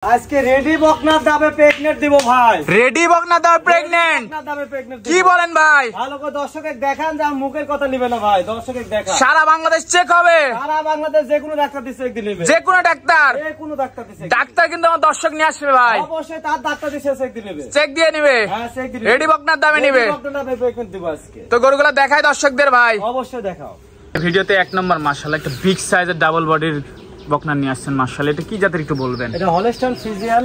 আজকে রেডি বকনার দামে প্রেগনেন্ট দিব ভাই। রেডি বকনার দামে প্রেগনেন্ট কি বলেন ভাই? ভালো করে দর্শকের দেখান, যা মুখের কথা নিবে না ভাই, দর্শকের দেখান। সারা বাংলাদেশ চেক হবে, সারা বাংলাদেশ যে কোনো ডাক্তার দিছে একদিন নেবে, যে কোনো ডাক্তার, যে কোনো ডাক্তার দিছে। ডাক্তার কিন্তু আমার দর্শক নিয়ে আসবে ভাই, অবশ্যই তার ডাক্তার দিছে একদিন নেবে, চেক দিয়ে নেবে। হ্যাঁ চেক দিয়ে রেডি বকনার দামে নেবে, বকনার দামে প্রেগনেন্ট দিব আজকে। তো গরুগুলা দেখাই দর্শকদের ভাই, অবশ্যই দেখাও। ভিডিওতে এক নম্বর মাশাআল্লাহ একটা বিগ সাইজের ডাবল বডির বকনা নিয়ে আসছেন মাশাআল্লাহ। এটা কি জাতের একটু বলবেন? এটা হলস্টাইন ফ্রিজিয়ান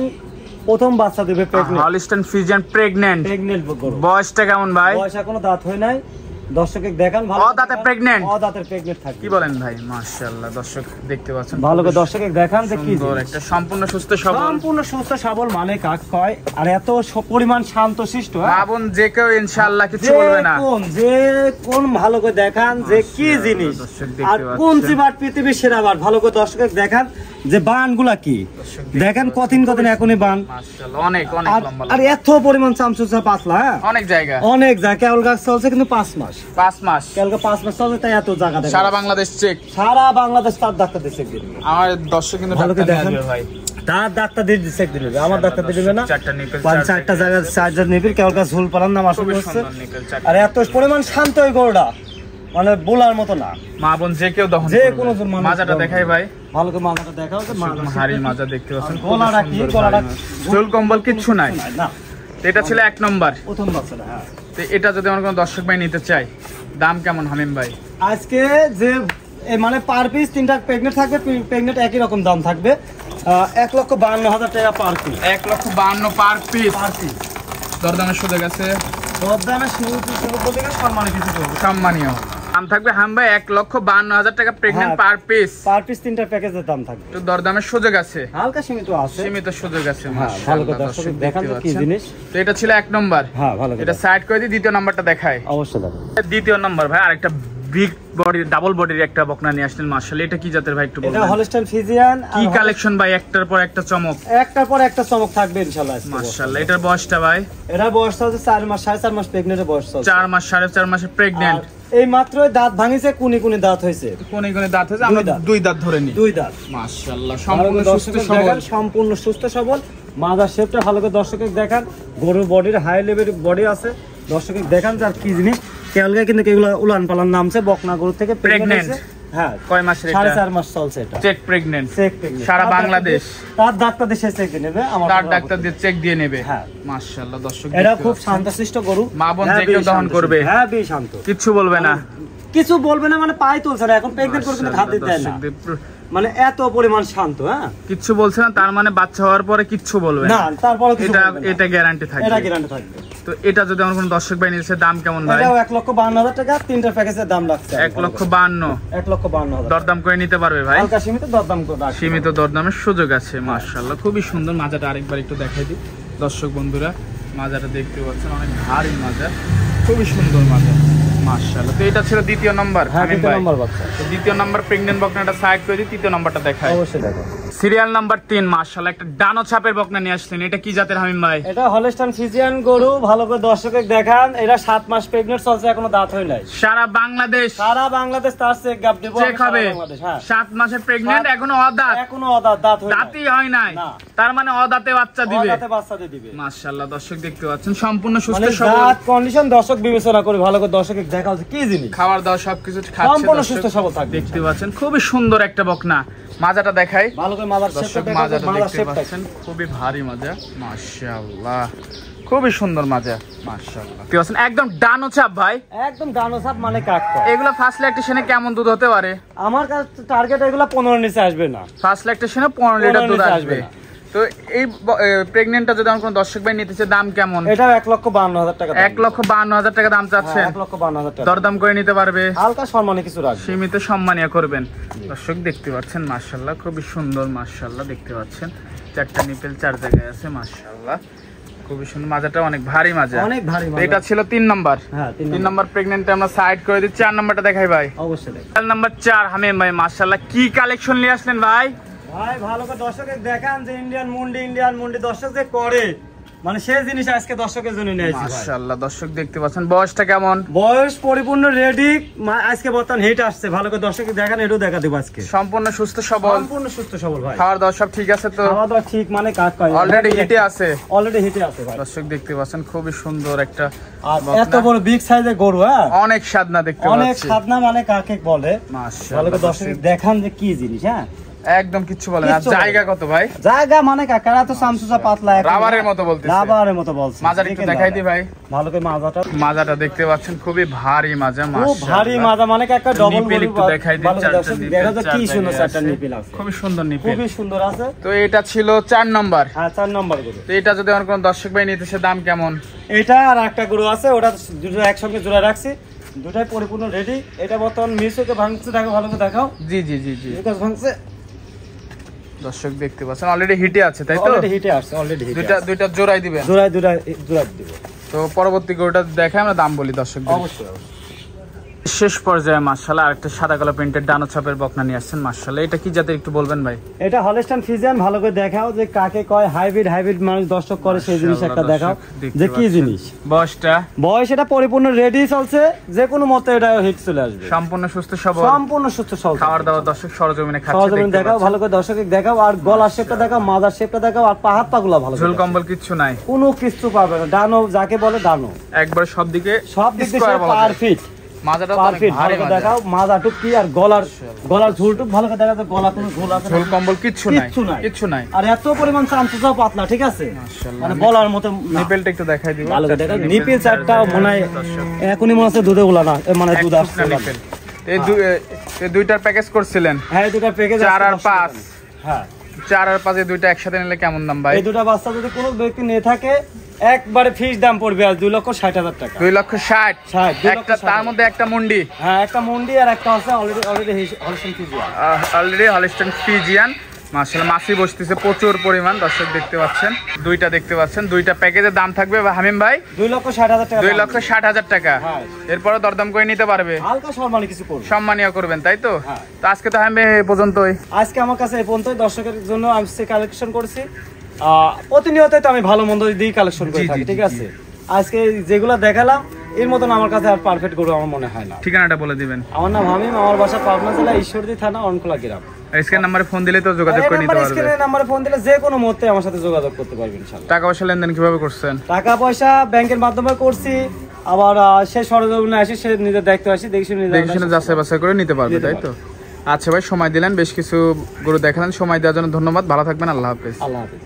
প্রথম বাচ্চা দিবে প্রেগনেন্ট। হলস্টাইন ফ্রিজিয়ান প্রেগনেন্ট গরু। বয়সটা কেমন ভাই? বয়স এখনো দাঁত হয় নাই, দর্শকের দেখান। ভালো অদাঁতে প্রেগনেন্ট, অদাঁতে প্রেগনেন্ট থাকে। কি বলেন ভাই? মাশাআল্লাহ দর্শক দেখতে পাচ্ছেন, ভালো করে দর্শকের দেখান যে কি সুন্দর একটা সম্পূর্ণ সুস্থ সবল, সম্পূর্ণ সুস্থ সবল মানে কাক কয়, আর এত পরিমাণ শান্তশিষ্ট। ভাবুন যে কেউ ইনশাআল্লাহ কিছু বলবে না। যে কোন ভালো করে দেখান যে কি জিনিস, আর কোন জিবাট পৃথিবীর সেরা বাট, ভালো করে দর্শকের দেখান যে বানগুলা কি দেখেন, কঠিন এখনই বান মাশাআল্লাহ, অনেক অনেক লম্বা, আর এত পরিমাণ চামচুচা পাতলা, অনেক জায়গা, অনেক জায়গা। কেবল গাছ চলছে কিন্তু 5 মাস, 5 মাস কেবল 5 মাস চলছে, তাই এত জায়গা দেখেন। সারা বাংলাদেশ চেক, সারা বাংলাদেশ তার ডাক্তার দিচ্ছে আমার দর্শক কিন্তু ভালো করে ডাক্তার দেখেন নিয়ে ভাই, তার ডাক্তার দিয়ে দিচ্ছে একদিন নেবে, আমার ডাক্তার দিবে না। চারটা নিপল, চারটা জায়গা চার্জার নিবির, কেবল গাছ ঝুল পালান না মাস করছে। আর এত পরিমাণ শান্ত ওই গরুটা, মানে বোলার মতো না। মা বোন যে কেউ দহন যে কোনো মাজাটা দেখাই ভাই, ভালো করে মাজাটা দেখাও, যে হাড়ির মাজা দেখতে পাচ্ছেন, গলাটা কি, গলাটা চুল কম্বল কিচ্ছু নাই না। এটা ছিল এক নম্বর প্রথম বাচ্চাটা। হ্যাঁ, তো এটা যদি আমার কোনো দর্শক ভাই নিতে চাই, দাম কেমন হামিম ভাই? আজকে যে মানে পার পিস 3টা প্রেগনেন্ট থাকবে, প্রেগনেন্ট একই রকম দাম থাকবে, 1,52,000 টাকা পার পিস। 1,52,000 per piece. দরদামের সুযোগ আছে, দরদামে সম্মানিত কিছু করবে, সম্মানীয় দাম থাকবে হাম ভাই। 1,52,000 টাকা pregnant per piece, per piece 3টা প্যাকেজের দাম থাকবে। তো দরদামের সুযোগ আছে, হালকা সীমিত আছে, সীমিত সুযোগ আছে। ভালো করে দর্শক দেখান কি জিনিস। তো এটা ছিল এক নম্বর। হ্যাঁ, ভালো করে এটা সাইড করে দিই, দ্বিতীয় নাম্বারটা দেখাই। অবশ্যই দেখো। দ্বিতীয় নাম্বার ভাই আরেকটা বিগ বডির ডাবল বডির একটা বকনা নিয়ে আসলেন মাশাআল্লাহ। এটা কি জাতের ভাই একটু বলবেন? এটা হলস্টাইন ফ্রিজিয়ান। কি কালেকশন ভাই, একটার পর একটা চমক, একটার পর একটা চমক থাকবে ইনশাআল্লাহ মাশাআল্লাহ। এটার বয়সটা ভাই? এরা বয়সটা হচ্ছে 4 মাস, 4.5 মাস প্রেগন্যান্টের বয়স চলছে। 4 মাস 4.5 মাসের প্রেগন্যান্ট। এই মাত্র দাঁত ভাঙিছে, কোনি কোনি দাঁত হইছে, কোনি কোনি দাঁত হইছে, আমরা 2 দাঁত ধরে নি, 2 দাঁত মাশাআল্লাহ। সম্পূর্ণ সুস্থ সবল, সম্পূর্ণ সুস্থ সবল। মাদার শেপটা ভালো করে দর্শকের দেখান, গরুর বডির হাই লেভেলের বডি আছে, দর্শকের দেখান যার কি জিনিস। কেলগা কিন্তু এগুলো উলান পালান নামছে, বকনা গরু থেকে প্রেগন্যান্ট। হ্যাঁ, কয় মাসের এটা? 4.5 মাস চলছে এটা। Check pregnant, check pregnant. সারা বাংলাদেশ তার ডাক্তার দিয়ে চেক দিয়ে নেবে, আমার তার ডাক্তার দিয়ে চেক দিয়ে নেবে। হ্যাঁ, মাশাআল্লাহ দর্শক এটা খুব শান্তশিষ্ট গরু, মা বোন যে কেউ দহন করবে। হ্যাঁ, বেশ শান্ত, কিচ্ছু বলবে না, কিছু বলবে না, মানে পায়ে তুলছে না এখন, প্রেগন্যান্ট করে কিন্তু হাত দিতে দেয় না, মানে এত পরিমাণ শান্ত। হ্যাঁ, কিচ্ছু বলছে না, তার মানে বাচ্চা হওয়ার পরে কিচ্ছু বলবে না, তারপরে এটা গ্যারান্টি থাকবে, এটা গ্যারান্টি থাকবে। তো এটা যদি আমার কোন দর্শক ভাই নিচ্ছে, দাম কেমন ভাই? এটাও 1,52,000 টাকা, 3টা প্যাকেজের দাম লাগছে 1,52,000। 1,52,000 দরদাম করে নিতে পারবে ভাই, হালকা সীমিত দরদাম করে রাখছি, সীমিত দরদামের সুযোগ আছে। মাশাআল্লাহ খুবই সুন্দর। মাজাটা আরেকবার একটু দেখাই দিই দর্শক বন্ধুরা, মাজাটা দেখতে পাচ্ছেন, অনেক ভারী মাজা, খুবই সুন্দর মাজা মাশাআল্লাহ। তো এটা ছিল দ্বিতীয় নাম্বার। হ্যাঁ, দ্বিতীয় নাম্বার বাচ্চা। তো দ্বিতীয় নাম্বার প্রেগন্যান্ট বকনাটা সাইড করে দিই, তৃতীয় নাম্বারটা দেখাই। অবশ্যই দেখো। সিরিয়াল নাম্বার 3 মাশাআল্লাহ একটা ডানো ছাপের বকনা নিয়ে আসছেন। এটা কি জাতের হামিম ভাই? এটা হলস্টাইন ফ্রিজিয়ান গরু, ভালো করে দর্শকের দেখান। এটা 7 মাস প্রেগন্যান্ট চলছে, এখনো দাঁত হয় নাই। সারা বাংলাদেশ তার চেক গাব দেব, চেক হবে। 7 মাসের প্রেগন্যান্ট, এখনো অদাঁত, এখনো অদাঁত, দাঁত হয় নাই, দাঁতই হয় নাই, তার মানে অদাঁতে বাচ্চা দিবে, অদাঁতে বাচ্চা দিবে মাশাআল্লাহ। দর্শক দেখতে পাচ্ছেন সম্পূর্ণ সুস্থ মানে সবল, দাঁত কন্ডিশন দর্শক বিবেচনা করে ভালো করে দর্শকের দেখা হচ্ছে কি জিনিস, খাবার দাওয়া সবকিছু খাচ্ছে, সম্পূর্ণ সুস্থ সবল থাকবে। দেখতে পাচ্ছেন খুবই সুন্দর একটা বকনা। মাজাটা দেখাই, ভালো করে মাজার দর্শক মাজাটা দেখতে পাচ্ছেন, খুবই ভারী মাজা মাশাআল্লাহ, খুবই সুন্দর মাজা মাশাআল্লাহ। দেখতে পাচ্ছেন একদম ডানো ছাপ ভাই, একদম ডানো ছাপ মানে কাক। এগুলা ফার্স্ট ল্যাকটেশনে কেমন দুধ হতে পারে? আমার কাছে টার্গেট এগুলা 15 নিচে আসবে না, ফার্স্ট ল্যাকটেশনে 15 লিটার দুধ আসবে। তো এই প্রেগন্যান্টটা যদি আমার কোনো দর্শক ভাই নিতে চায়, দাম কেমন? এটা 1,52,000 টাকা। 1,52,000 টাকা দাম চাচ্ছেন? 1,52,000 টাকা। দরদাম করে নিতে পারবে, হালকা সম্মানে কিছু রাখবে, সীমিত সম্মানীয় করবেন। দর্শক দেখতে পাচ্ছেন মাশাআল্লাহ, খুবই সুন্দর মাশাআল্লাহ। দেখতে পাচ্ছেন 4টা নিপেল 4 জায়গায় আছে মাশাআল্লাহ, খুবই সুন্দর। মাজাটা অনেক ভারী মাজা, অনেক ভারী মাজা। এটা ছিল 3 নাম্বার। হ্যাঁ, 3 নাম্বার প্রেগন্যান্টে আমরা সাইড করে দিই, 4 নাম্বারটা দেখাই ভাই। অবশ্যই দেখ। 4 নাম্বার 4 হামিম ভাই মাশাআল্লাহ, কি কালেকশন নিয়ে আসলেন ভাই? ভাই ভালো করে দর্শকের দেখান যে ইন্ডিয়ান মুন্ডি দর্শক যে করে, মানে সেই জিনিস আজকে দর্শকের জন্য নিয়ে আসছি ভাই। মাশাআল্লাহ দর্শক দেখতে পাচ্ছেন, বয়সটা কেমন? বয়স পরিপূর্ণ রেডি, আজকে বর্তমান হিট আসছে, ভালো করে দর্শককে দেখান, এটাও দেখা দেবো আজকে। সম্পূর্ণ সুস্থ সবল, সম্পূর্ণ সুস্থ সবল ভাই। খাওয়ার দাওয়া সব ঠিক আছে তো? খাওয়া দাওয়া ঠিক, মানে কাজ করে অলরেডি হিটে আছে, অলরেডি হিটে আছে ভাই। দর্শক দেখতে পাচ্ছেন খুবই সুন্দর একটা আর বকনা। এত বড় বিগ সাইজের গরু, হ্যাঁ অনেক স্বাদনা দেখতে অনেক পাচ্ছি। সাধনা, মানে কাকে বলে ভালো মাশাআল্লাহ করে দর্শক দেখান যে কি জিনিস। হ্যাঁ একদম কিচ্ছু বলে না। কিচ্ছু বলে জায়গা কত ভাই? জায়গা মানে কাকারা তো সামসুসা পাতলা, এখন রাবারের মতো বলতেছে। রাবারের মতো বলছে। মাজার একটু দেখাই দি ভাই। ভালো করে মাজাটা, মাজাটা দেখতে পাচ্ছেন খুবই ভারী মাজা, খুব মাশাআল্লাহ। ভারী মাজা, মানে কাকা ডবল নিপিল একটু দেখাই দিন, চারটা নিপিল, দেখা যায় কি চার সুন্দর জায়গায় চারটা আছে। নিপিল আছে, খুবই সুন্দর নিপিল, খুবই সুন্দর আছে। তো এটা ছিল 4 নম্বর। হ্যাঁ 4 নম্বর গরু। তো এটা যদি আমার কোন দর্শক ভাই নিতে, সে দাম কেমন? এটা আর একটা গরু আছে, ওটা দুটো একসঙ্গে জোড়া রাখছি, দুটাই পরিপূর্ণ রেডি। এটা বর্তমান মিশোকে ভাঙছে, দেখো ভালো করে দেখাও। জি জি জি জি, এটা ভাঙছে, দর্শক দেখতে পাচ্ছেন অলরেডি হিটে আছে, তাই তো? অলরেডি হিটে আসছে, অলরেডি হিটে দুইটা জোড়াই দিবেন। জোড়ায় জোড়া দিব। তো পরবর্তী গরুটা দেখে আমরা দাম বলি দর্শক। অবশ্যই অবশ্যই। শেষ পর্যায়ে মাশাআল্লাহ আরেকটা সাদা কালো প্রিন্টের ডানো ছাপের বকনা নিয়ে আসছেন মাশাআল্লাহ। এটা কি জাতের একটু বলবেন ভাই? এটা হলস্টাইন ফ্রিজিয়ান, ভালো করে দেখাও যে কাকে কয় হাইব্রিড, হাইব্রিড মানুষ দর্শক করে সেই জিনিস একটা দেখাও যে কি জিনিস। বয়সটা? বয়স এটা পরিপূর্ণ রেডি চলছে, যে কোনো মতে এটা হিট চলে আসবে। সম্পূর্ণ সুস্থ সবল, সম্পূর্ণ সুস্থ সবল। খাবার দাবার দর্শক সরজমিনে খাচ্ছে, সরজমিনে দেখতে দেখাও, পাচ্ছেন। ভালো করে দর্শককে দেখাও, আর গলার শেপটা দেখাও, মাজার শেপটা দেখাও, আর হাত পাগুলা ভালো করে ঝুল দেখাও। কম্বল কিচ্ছু নাই, কোনো কিছু পাবে না, ডানো যাকে বলে ডানো, একবার সব দিকে সব দিক থেকে square বলা যায়। পারফেক্ট মাজাটা তো অনেক পারফেক্ট। ভারী ভালো করে মাজা। দেখাও মাজাটুক কি, আর গলার ঝুলটুক ভালো করে দেখাও, গলা কোনো ঝুল আছে না। ঝুল কম্বল কিচ্ছু নাই, কিচ্ছু নাই, কিচ্ছু নাই। আর এত পরিমাণ চামচুচাও পাতলা, ঠিক আছে, মাশাআল্লাহ। মানে বলার মতো না। নিপেলটা একটু দেখাই দিব। ভালো করে দেখাও, নিপিল চারটা মনে হয় এখনই মনে হচ্ছে দুধে গুলা না, মানে দুধ আসছে না। নিপেল এই দুইটার প্যাকেজ করছিলেন হ্যাঁ দুটা প্যাকেজ 4 আর 5। হ্যাঁ 4 আর 5 এই দুইটা একসাথে নিলে কেমন দাম ভাই? এই দুটা বাচ্চা যদি কোনো ব্যক্তি নিয়ে থাকে, একবারে ফিক্স দাম পড়বে আর 2,60,000 টাকা। 2,60,000। 2,60,000 একটা তার মধ্যে একটা মুন্ডি, হ্যাঁ একটা মুন্ডি আর একটা আছে already Holstein Friesian. Already Holstein Friesian. মাশাআল্লাহ মাছি বসতেছে প্রচুর পরিমাণ, দর্শক দেখতে পাচ্ছেন। দুইটা দেখতে পাচ্ছেন, দুইটা প্যাকেজের দাম থাকবে হামিম ভাই 2,60,000 টাকা। 2,60,000 টাকা। হ্যাঁ। এরপরে দরদাম করে নিতে পারবে, হালকা সম্মানী কিছু করবে, সম্মানীয় করবেন, তাই তো? হ্যাঁ। তো আজকে তো হামিম এই পর্যন্তই। আজকে আমার কাছে এই পর্যন্ত দর্শকের জন্য আমি কালেকশন করছি। প্রতিনিয়তই তো আমি ভালো মন্দ দিয়ে কালেকশন করে জি, থাকি, জি, ঠিক জি, আছে। আজকে যেগুলো দেখালাম এর মতন আমার কাছে আর পারফেক্ট গরু আমার মনে হয় না। ঠিকানাটা বলে দিবেন। আমার নাম হামিম, আমার বাসা পাবনা জেলা ঈশ্বরদী থানা অনকোলা গ্রাম। স্ক্রিন নাম্বারে ফোন দিলে তো যোগাযোগ করে নিতে পারবে। স্ক্রিনের নাম্বারে ফোন দিলে যে কোনো মুহূর্তে আমার সাথে যোগাযোগ করতে পারবেন ইনশাআল্লাহ। টাকা পয়সা লেনদেন কিভাবে করছেন? টাকা পয়সা ব্যাংকের মাধ্যমে করছি, আবার সে সরজমিনে আসি, সে নিজের দায়িত্ব আসি, দেখে শুনে যাচাই বাছাই করে নিতে পারবে, তাই তো? আচ্ছা ভাই, সময় দিলেন, বেশ কিছু গরু দেখালেন, সময় দেওয়ার জন্য ধন্যবাদ। ভালো থাকবেন, আল্লাহ হাফেজ। আল্লাহ হাফেজ।